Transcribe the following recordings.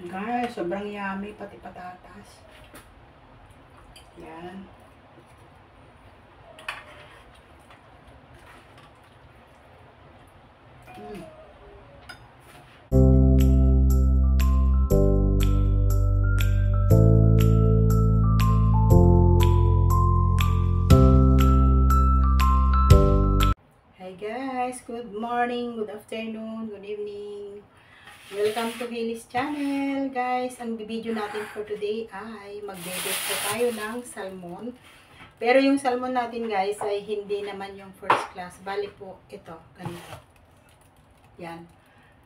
Guys, sobrang yummy, pati patatas. Yan. Hi guys, good morning, good afternoon, good evening. Welcome to Hilly's channel. Guys, ang video natin for today ay magbe-bake po tayo ng salmon. Pero yung salmon natin guys ay hindi naman yung first class. Bali po ito, ganito. Yan.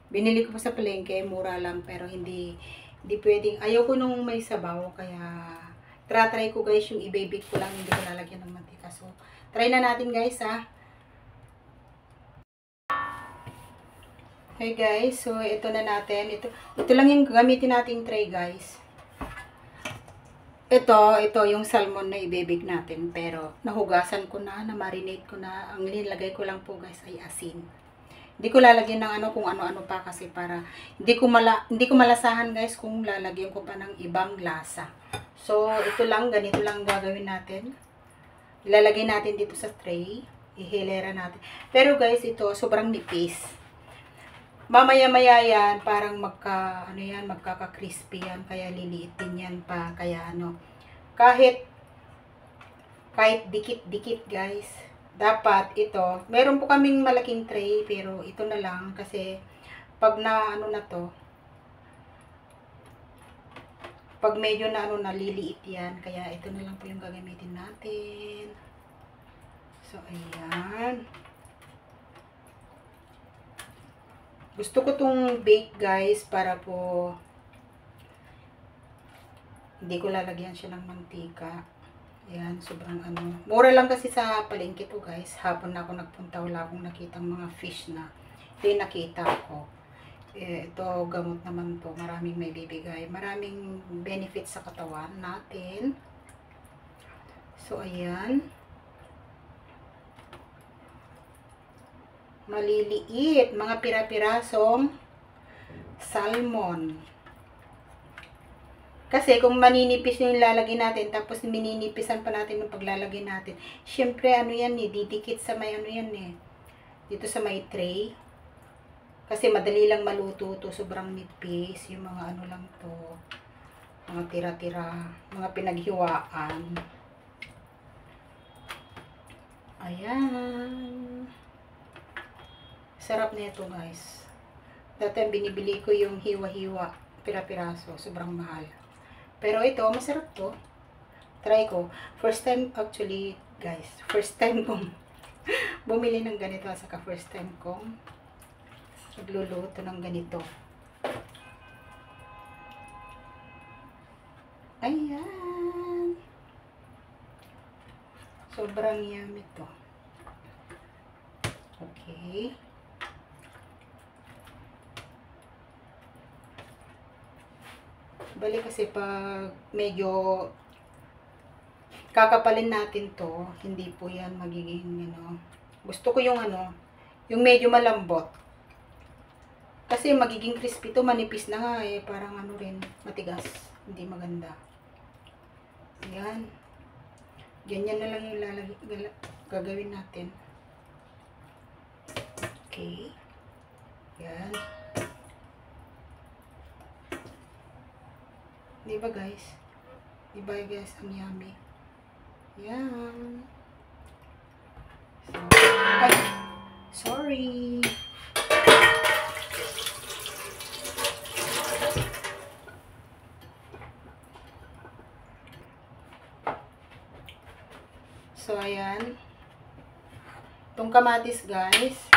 Binili ko po sa palengke, mura lang pero hindi pwedeng. Ayaw ko nung may sabaw kaya try ko guys yung i-bake ko lang, hindi ko lalagyan ng mantika. So, try na natin guys ha. Hey guys, so ito na natin. Ito lang yung gamitin nating tray guys. Ito yung salmon na ibebake natin. Pero nahugasan ko na, na-marinate ko na. Ang nilagay ko lang po guys ay asin. Hindi ko lalagyan ng kung ano-ano pa kasi para hindi ko malasahan guys kung lalagyan ko pa ng ibang lasa. So ito lang, ganito lang gagawin natin. Ilalagay natin dito sa tray. Ihilera natin. Pero guys, ito sobrang nipis. Mamaya-maya yan, parang magkaka-crispy yan, kaya liliit din yan pa, kaya kahit dikit-dikit guys, dapat ito, meron po kaming malaking tray, pero ito na lang, kasi pag pag medyo naliliit yan, kaya ito na lang po yung gagamitin natin. So, ayan. Gusto ko tong bake guys para po hindi ko lalagyan siya ng mantika. Ayan, sobrang mura lang kasi sa palengke to guys. Hapon na ako nagpunta, wala akong nakitang mga fish na. Ito yung nakita ko. Ito, gamot naman to. Maraming may bibigay. Maraming benefits sa katawan natin. So, ayan. Maliliit, mga pira-pirasong salmon. Kasi kung maninipis yung lalagay natin, tapos mininipisan pa natin yung paglalagay natin, syempre yan didikit sa may dito sa may tray. Kasi madali lang maluto to, sobrang nipis, yung mga lang to, mga tira-tira, mga pinaghiwaan. Ayan. Sarap nito guys. Dati binibili ko yung hiwa-hiwa, pira-piraso, sobrang mahal. Pero ito, masarap to. Try ko. First time actually, guys. First time kong bumili ng ganito. Saka first time kong nagluluto ng ganito. Ayan. Sobrang yummy to. Okay. Bali kasi pag medyo kakapalin natin to, hindi po yan magiging Gusto ko yung yung medyo malambot. Kasi magiging crispy to, manipis na nga parang rin, matigas. Hindi maganda. Ayan. Ganyan na lang yung gagawin natin. Okay. Ayan. Diba guys? Diba guys, ang yummy. Yan. So, ay, sorry. So, ayan. Itong kamatis guys.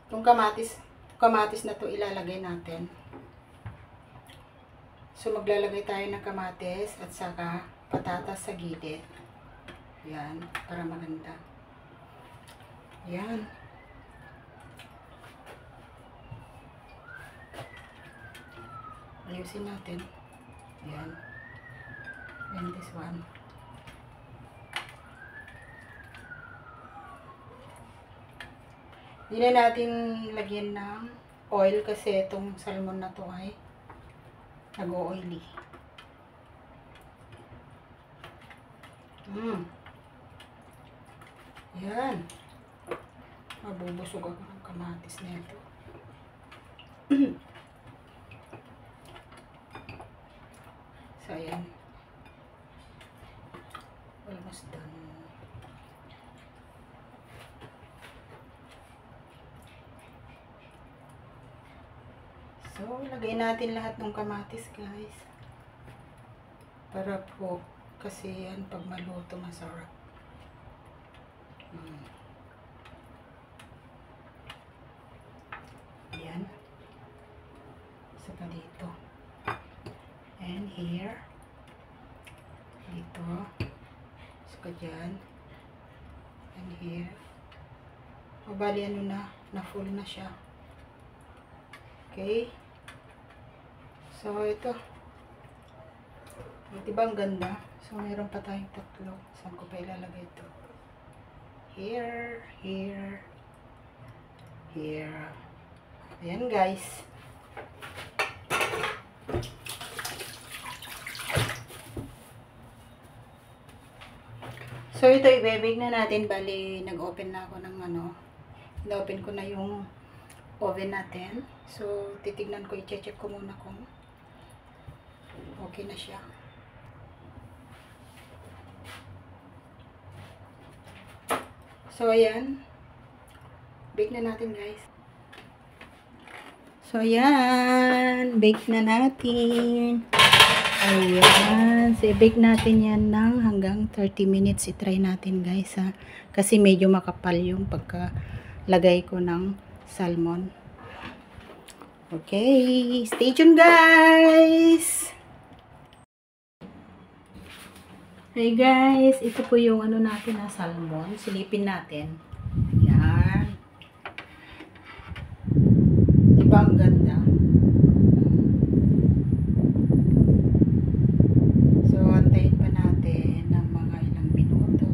Itong kamatis na to ilalagay natin. So, maglalagay tayo ng kamatis at saka patatas sa gilid. Yan, para maganda. Yan. Ayusin natin. Yan. And this one. Hindi na natin lagyan ng oil kasi itong salmon na to ay Nag-oily. Yan. Mabubusog ako ng kamatis na ito. So, ayan. Almost done. So, lagay natin lahat ng kamatis, guys. Para po, kasi yan, pag maluto, masarap. Yan. Saka dito. And here. Dito. Saka dyan. And here. O, bali ano na full na siya. Okay. So, ito. Diba ang ganda? So, meron pa tayong tatlo. Saan ko pa ilalagay ito? Here, here, here. Ayan, guys. So, ito ibebake na natin. Bali, nag-open na ako ng in-open ko na yung oven natin. So, titignan ko, i-check ko muna kung okay na siya. So, ayan. Bake na natin, guys. So, ayan. Bake na natin. Ayan. So, i-bake natin yan ng hanggang 30 minutes. I-try natin, guys, ha. Kasi medyo makapal yung pagkalagay ko ng salmon. Okay. Stay tuned, guys! Hey guys, ito po yung natin na salmon. Silipin natin. Yan. Diba ang ganda? So, antayin pa natin ng mga ilang minuto.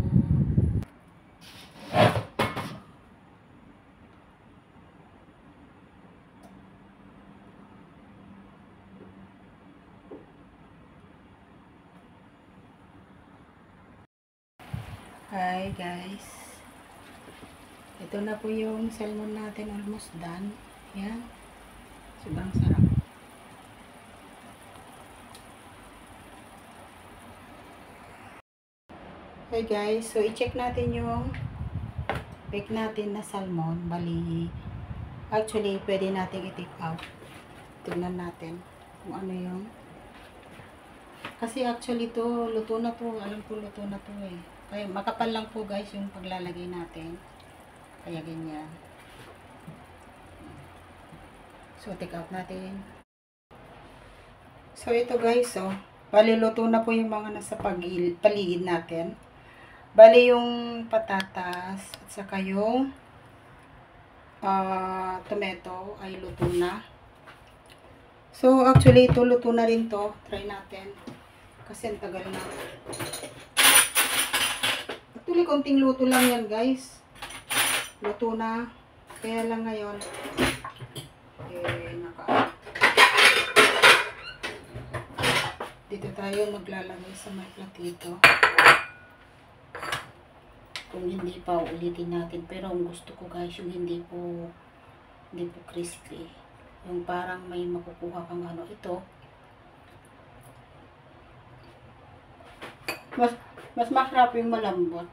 Hi guys. Ito na po yung salmon natin, almost done. Yan. Sobrang sarap. Hi guys. So, i-check natin yung bake natin na salmon. Bali, actually, pwede natin i-take out. Tignan natin kung ano yung. Kasi actually to, luto na to. Alam ko luto na to eh. Kaya makapal lang po guys yung paglalagay natin. Kaya ganyan. So, take out natin. So, ito guys, bali luto na po yung mga nasa paligid natin. Bali yung patatas at saka yung tomato ay luto na. So, actually, ito luto na rin to. Try natin. Kasi ang tagal na. Actually, konting luto lang yan, guys. Luto na. Kaya lang ngayon, dito tayo maglalagay sa may platito. Kung hindi pa, ulitin natin. Pero ang gusto ko, guys, yung hindi po crispy. Yung parang may makukuha kang ito. Mas masarap yung malambot.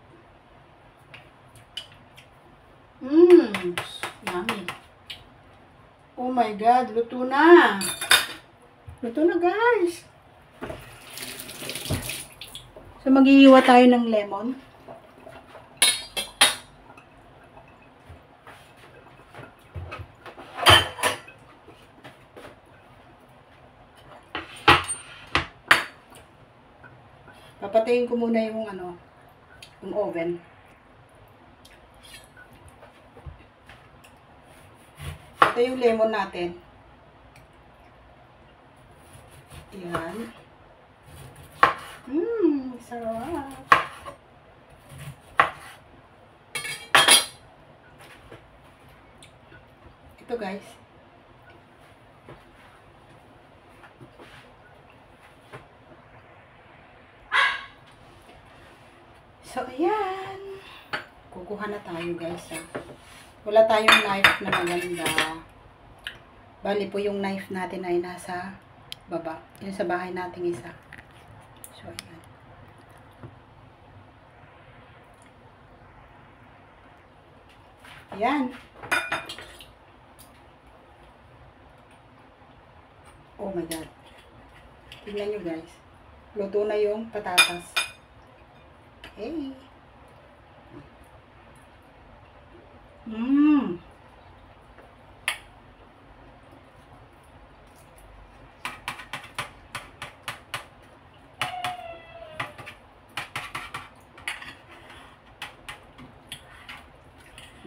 Yummy. Oh my God, luto na. Luto na, guys. So, maghihiwa tayo ng lemon. Papatayin ko muna yung yung oven. Ito yung lemon natin. Yan. Sarap. Ito guys. kuha na tayo guys ha. Wala tayong knife na maganda. Bali po yung knife natin ay nasa baba. Yun sa bahay nating isa. So, ayan. Ayan. Oh my God. Tingnan nyo guys. Luto na yung patatas. Hey.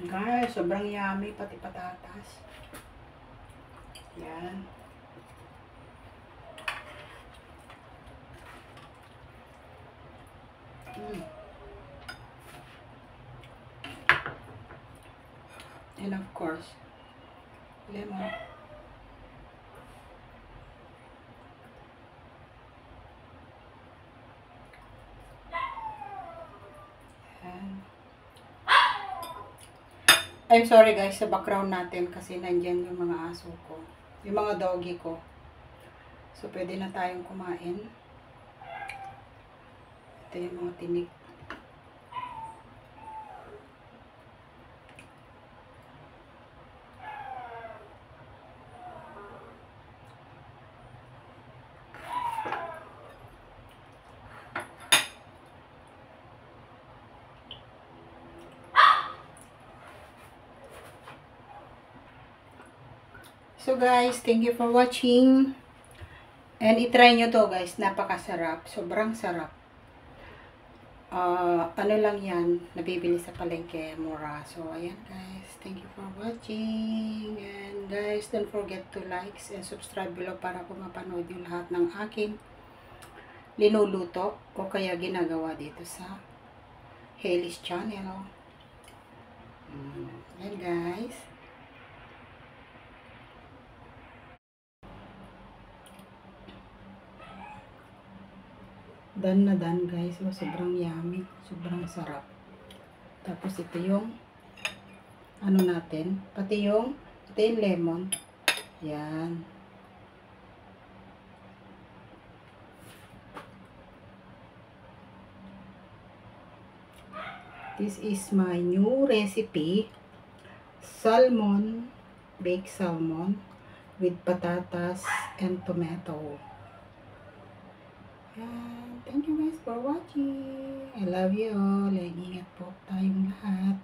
Guys, sobrang yummy pati patatas. Yan. And of course, lemon. Yan. I'm sorry guys sa background natin kasi nandyan yung mga aso ko. Yung mga doggy ko. So, pwede na tayong kumain. Ito yung mga tinik. So guys, thank you for watching. And itry nyo to guys, napakasarap. Sobrang sarap. Ano lang yan, nabibili sa palengke, mura. So ayan guys, thank you for watching. And guys, don't forget to like and subscribe below para po mapanood yung lahat ng aking linuluto o kaya ginagawa dito sa Hailey's channel. Ayan guys. Dan na dan guys. So, sobrang yummy. Sobrang sarap. Tapos ito yung ano natin. Pati yung ito yung lemon. Yan. This is my new recipe. Salmon. Baked salmon. With patatas and tomato. Yan. Thank you guys for watching. I love you all. Ingat po tayong lahat.